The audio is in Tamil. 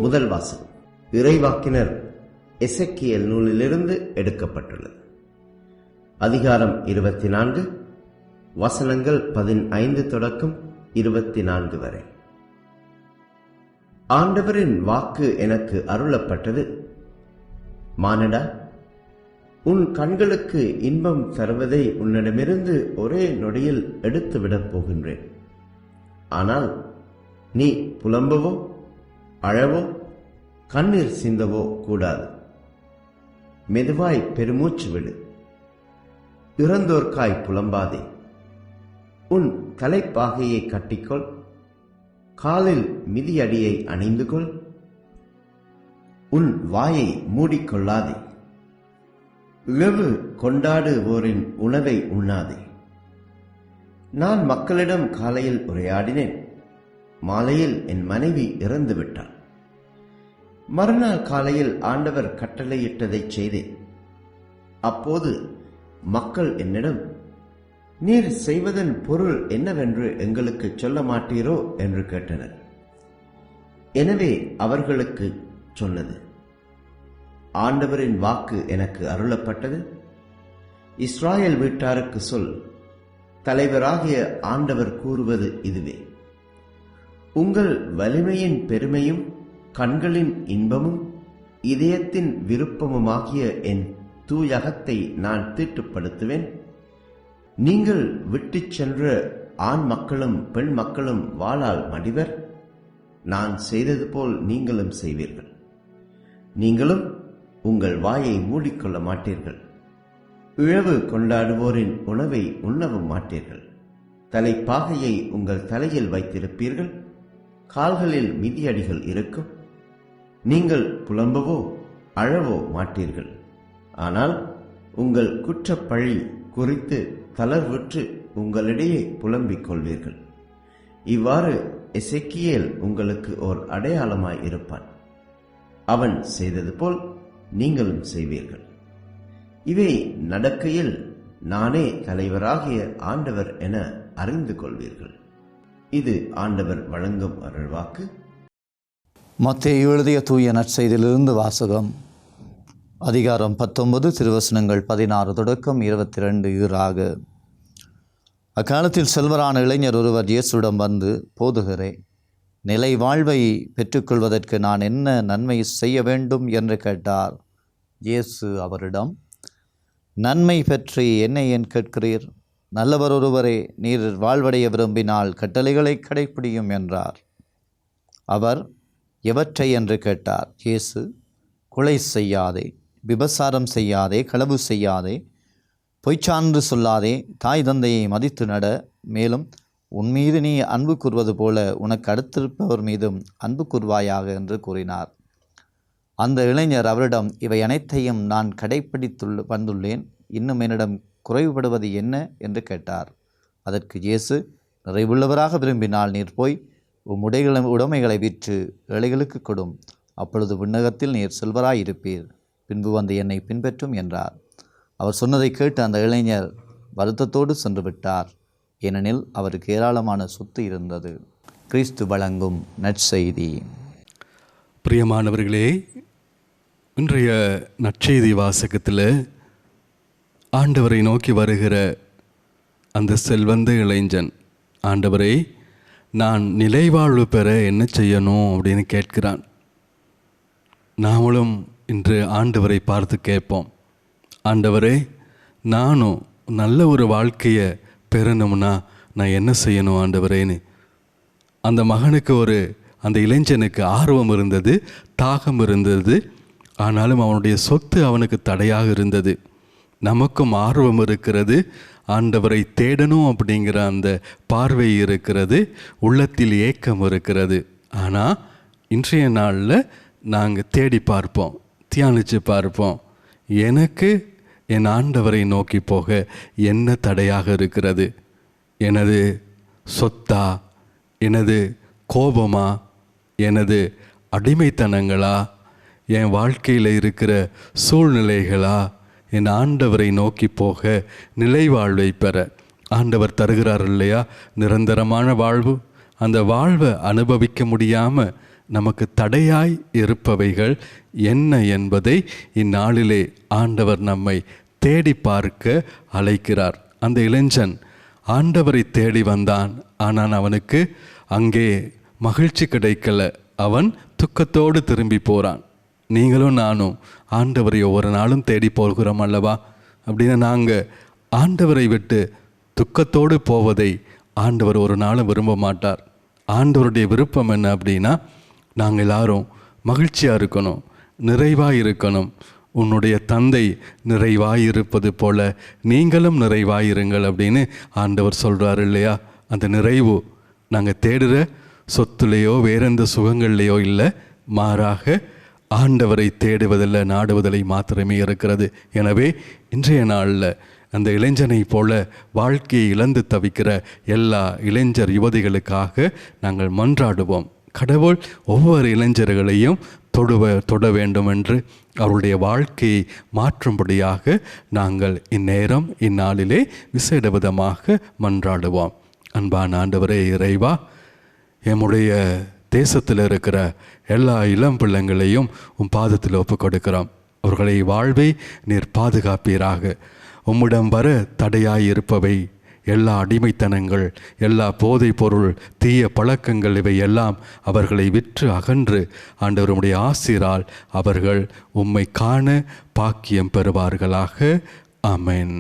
முதல் வாசகம் இறைவாக்கினர் எசேக்கியேல் நூலிலிருந்து எடுக்கப்பட்டுள்ளது. அதிகாரம் 24, வசனங்கள் 15 தொடக்கம் 24 வரை. ஆண்டவரின் வாக்கு எனக்கு அருளப்பட்டது. மானிடா, உன் கண்களுக்கு இன்பம் தருவதை உன்னிடமிருந்து ஒரே நொடியில் எடுத்துவிடப் போகின்றேன். ஆனால் நீ புலம்பவோ அழவோ கண்ணீர் சிந்தவோ கூடாது. மெதுவாய் பெருமூச்சு விடு. இறந்தோர்க்காய் புலம்பாதே. உன் தலைப்பாகையை கட்டிக்கொள். காலில் மிதியடியை அணிந்து கொள். உன் வாயை மூடிக்கொள்ளாதே. இழவு கொண்டாடுவோரின் உணவை உண்ணாதே. நான் மக்களிடம் காலையில் உரையாடினேன். மாலையில் என் மனைவி இறந்து விட்டாள். மறுநாள் காலையில் ஆண்டவர் கட்டளையிட்டதை செய்தேன். அப்போது மக்கள் என்னிடம், நீர் செய்வதன் பொருள் என்னவென்று எங்களுக்கு சொல்ல மாட்டீரோ என்று கேட்டனர். எனவே அவர்களுக்கு சொன்னது, ஆண்டவரின் வாக்கு எனக்கு அருளப்பட்டது. இஸ்ராயேல் வீட்டாருக்கு சொல், தலைவராகிய ஆண்டவர் கூறுவது இதுவே. உங்கள் வலிமையின் பெருமையும் கண்களின் இன்பமும் இதயத்தின் விருப்பமுமாகிய என் தூயகத்தை நான் தீட்டுப்படுத்துவேன். நீங்கள் விட்டுச் சென்ற ஆண் மக்களும் பெண் மக்களும் வாளால் மடிவர். நான் செய்தது போல் நீங்களும் செய்வீர்கள். நீங்களும் உங்கள் வாயை மூடிக்கொள்ள மாட்டீர்கள். இழவு கொண்டாடுவோரின் உணவை உண்ணவும் மாட்டீர்கள். தலைப்பாகையை உங்கள் தலையில் வைத்திருப்பீர்கள். கால்களில் மிதியடிகள் இருக்கும். நீங்கள் புலம்பவோ அழவோ மாட்டீர்கள். ஆனால் உங்கள் குற்றப்பழி குறித்து தளர்வுற்று உங்களிடையே புலம்பிக் கொள்வீர்கள். இவ்வாறு எசேக்கியேல் உங்களுக்கு ஓர் அடையாளமாய் இருப்பான். அவன் செய்தது போல் நீங்களும் செய்வீர்கள். இவை நடக்கையில் நானே தலைவராகிய ஆண்டவர் என அறிந்து கொள்வீர்கள். இது ஆண்டவர் வழங்கும் அருள்வாக்கு. மத்தேயு எழுதிய தூய நற்செய்தியிலிருந்து வாசகம். அதிகாரம் 19, திருவசனங்கள் 16 தொடக்கம் 22 ஈறாக. அக்காலத்தில் செல்வரான இளைஞர் ஒருவர் இயேசுவிடம் வந்து, போதுகிறே, நிலை வாழ்வை பெற்றுக்கொள்வதற்கு நான் என்ன நன்மை செய்ய வேண்டும் என்று கேட்டார். இயேசு அவரிடம், நன்மை பற்றி என்னை ஏன் கேட்கிறீர்? நல்லவர் ஒருவரே, நீர் வாழ்வடைய விரும்பினால் கட்டளைகளை கடைப்பிடியும் என்றார். அவர், எவற்றை என்று கேட்டார். இயேசு, கொலை செய்யாதே, விபசாரம் செய்யாதே, களவு செய்யாதே, பொய்ச்சான்று சொல்லாதே, தாய் தந்தையை மதித்து நட, மேலும் உன் மீது நீ அன்பு கூர்வது போல உனக்கு அடுத்திருப்பவர் மீதும் அன்பு கூர்வாயாக என்று கூறினார். அந்த இளைஞர் அவரிடம், இவை அனைத்தையும் நான் வந்துள்ளேன், இன்னும் என்னிடம் குறைவுபடுவது என்ன என்று கேட்டார். அதற்கு இயேசு, நிறைவுள்ளவராக விரும்பினால் நீர் போய் உடைமைகளை விற்று ஏழைகளுக்கு கொடும். அப்பொழுது விண்ணகத்தில் நீர் செல்வராயிருப்பீர். பின்பு வந்து என்னை பின்பற்றும் என்றார். அவர் சொன்னதை கேட்டு அந்த இளைஞர் வருத்தத்தோடு சென்று விட்டார். ஏனெனில் அவருக்கு ஏராளமான சொத்து இருந்தது. கிறிஸ்து வழங்கும் நற்செய்தி. பிரியமானவர்களே, இன்றைய நற்செய்தி வாசகத்தில் ஆண்டவரை நோக்கி வருகிற அந்த செல்வந்த இளைஞன், ஆண்டவரே, நான் நிலைவாழ்வு பெற என்ன செய்யணும் அப்படின்னு கேட்கிறான். நாமளும் இன்று ஆண்டவரை பார்த்து கேட்போம், ஆண்டவரே, நானும் நல்ல ஒரு வாழ்க்கையை பெறணும்னா நான் என்ன செய்யணும் ஆண்டவரேன்னு. அந்த மகனுக்கு அந்த இளைஞனுக்கு ஆர்வம் இருந்தது, தாகம் இருந்தது. ஆனாலும் அவனுடைய சொத்து அவனுக்கு தடையாக இருந்தது. நமக்கும் ஆர்வம் இருக்கிறது, ஆண்டவரை தேடணும் அப்படிங்கிற அந்த பார்வை இருக்கிறது, உள்ளத்தில் ஏக்கம் இருக்கிறது. ஆனால் இன்றைய நாளில் நாங்கள் தேடி பார்ப்போம், தியானித்து பார்ப்போம், எனக்கு என் ஆண்டவரை நோக்கி போக என்ன தடையாக இருக்கிறது? எனது சொத்தா, எனது கோபமா, எனது அடிமைத்தனங்களா, என் வாழ்க்கையில் இருக்கிற சூழ்நிலைகளா? என் ஆண்டவரை நோக்கி போக நிலைவாழ்வை பெற ஆண்டவர் தருகிறார் இல்லையா? நிரந்தரமான வாழ்வு. அந்த வாழ்வை அனுபவிக்க முடியாமல் நமக்கு தடையாய் இருப்பவைகள் என்ன என்பதை இந்நாளிலே ஆண்டவர் நம்மை தேடி பார்க்க அழைக்கிறார். அந்த இளைஞன் ஆண்டவரை தேடி வந்தான். ஆனால் அவனுக்கு அங்கே மகிழ்ச்சி கிடைக்கல. அவன் துக்கத்தோடு திரும்பி போகிறான். நீங்களும் நானும் ஆண்டவரை ஒவ்வொரு நாளும் தேடி போகிறோம் அல்லவா? அப்படின்னு நாங்கள் ஆண்டவரை விட்டு துக்கத்தோடு போவதை ஆண்டவர் ஒரு நாளும் விரும்ப மாட்டார். ஆண்டவருடைய விருப்பம் என்ன அப்படின்னா, நாங்கள் எல்லாரும் மகிழ்ச்சியாக இருக்கணும், நிறைவாக இருக்கணும். உன்னுடைய தந்தை நிறைவாய் இருப்பது போல நீங்களும் நிறைவாயிருங்கள் அப்படின்னு ஆண்டவர் சொல்கிறார் இல்லையா? அந்த நிறைவு நாங்கள் தேடுற சொத்துலேயோ வேறெந்த சுகங்கள்லையோ இல்லை, மாறாக ஆண்டவரை தேடுவதில்லை, நாடுவதில்லை மாத்திரமே இருக்கிறது. எனவே இன்றைய நாளில் அந்த இளைஞனை போல வாழ்க்கையை இழந்து தவிக்கிற எல்லா இளைஞர் யுவதிகளுக்காக நாங்கள் மன்றாடுவோம். கடவுள் ஒவ்வொரு இளைஞர்களையும் தொட வேண்டும் என்று அவருடைய வாழ்க்கையை மாற்றும்படியாக நாங்கள் இந்நேரம் இந்நாளிலே விசேட விதமாக மன்றாடுவோம். அன்பான ஆண்டவரே இறைவா, எம்முடைய தேசத்தில் இருக்கிற எல்லா இளம் பிள்ளைங்களையும் உம் பாதத்தில் ஒப்புக் கொடுக்கிறோம். அவர்களை வாழ்வை நீர் பாதுகாப்பீராக. உம்மிடம் வர தடையாயிருப்பவை எல்லா அடிமைத்தனங்கள், எல்லா போதைப் பொருள், தீய பழக்கங்கள் இவை எல்லாம் அவர்களை விற்று அகன்று ஆண்டவருடைய ஆசீரால் அவர்கள் உம்மை காண பாக்கியம் பெறுவார்களாக. ஆமென்.